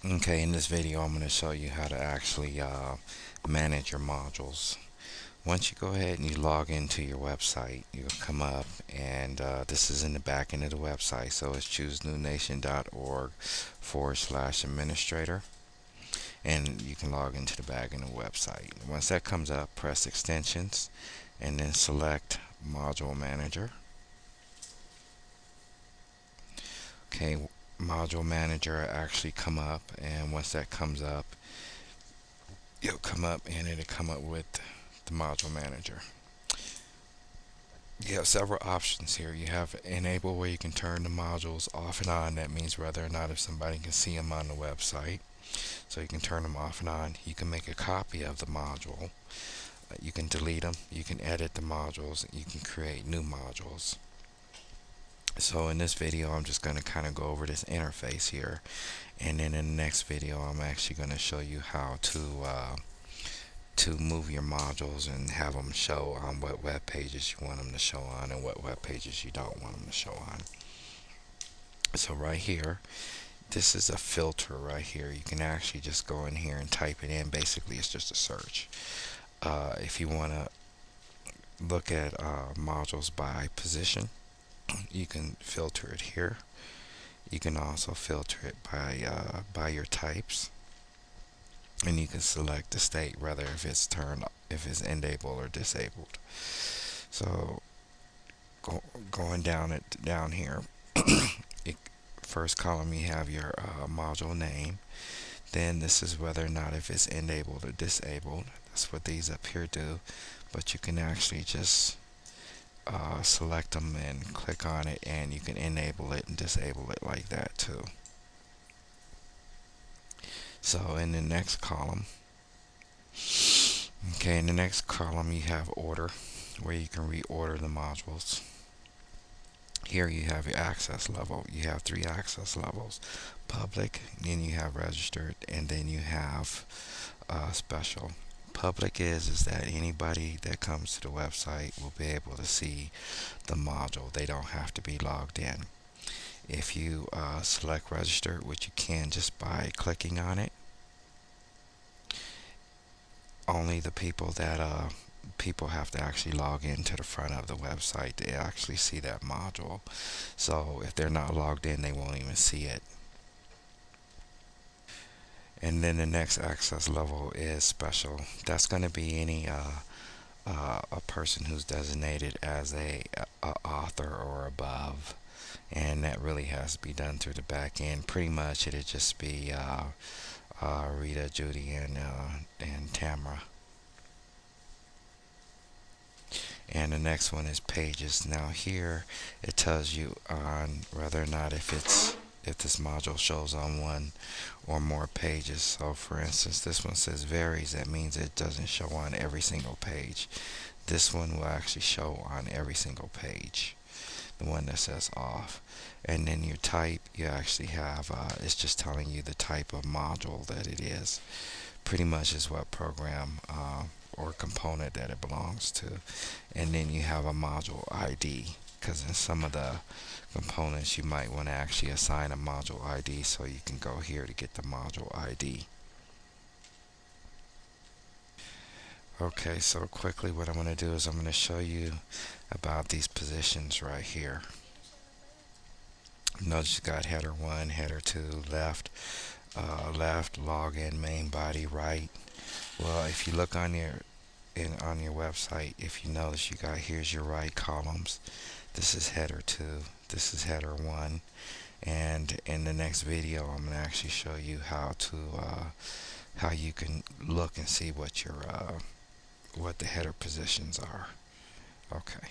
Okay, in this video I'm going to show you how to actually manage your modules. Once you go ahead and you log into your website, you'll come up and this is in the back end of the website, so it's choosenewNation.org/administrator, and you can log into the back end of the website. Once that comes up, press extensions and then select module manager. Okay, module manager actually come up, and once that comes up, you'll come up and it'll come up with the module manager. You have several options here. You have enable, where you can turn the modules off and on. That means whether or not if somebody can see them on the website. So you can turn them off and on. You can make a copy of the module. You can delete them. You can edit the modules. You can create new modules. So in this video I'm just going to kind of go over this interface here, and then in the next video I'm actually going to show you how to move your modules and have them show on what web pages you want them to show on and what web pages you don't want them to show on. So right here, this is a filter right here. You can actually just go in here and type it in. Basically it's just a search. If you want to look at modules by position, you can filter it here. You can also filter it by your types, and you can select the state, whether if it's enabled or disabled. So going down here, first column you have your module name. Then this is whether or not if it's enabled or disabled. That's what these up here do. But you can actually just select them and click on it, and you can enable it and disable it like that too. So in the next column, okay, in the next column you have order, where you can reorder the modules. Here you have your access level. You have 3 access levels: public, then you have registered, and then you have special. Public is that anybody that comes to the website will be able to see the module. They don't have to be logged in. If you select register, which you can just by clicking on it, only the people have to actually log into the front of the website to actually see that module. So if they're not logged in, they won't even see it. And then the next access level is special. That's going to be any a person who's designated as a author or above, and that really has to be done through the back end. Pretty much it'll just be Rita, Judy, and Tamara. And the next one is pages. Now here it tells you on whether or not if this module shows on one or more pages. So for instance, this one says varies. That means it doesn't show on every single page. This one will actually show on every single page, the one that says off. And then your type, you actually have it's just telling you the type of module that it is. Pretty much is what program or component that it belongs to. And then you have a module ID, because in some of the components you might want to actually assign a module ID, so you can go here to get the module ID. Okay, so quickly what I'm going to do is I'm going to show you about these positions right here. Notice you got header 1, header 2, left, login, main body, right. Well, if you look on your website, if you notice, you got, here's your right columns. This is header 2, this is header 1, and in the next video I'm going to actually show you how you can look and see what your what the header positions are. Okay.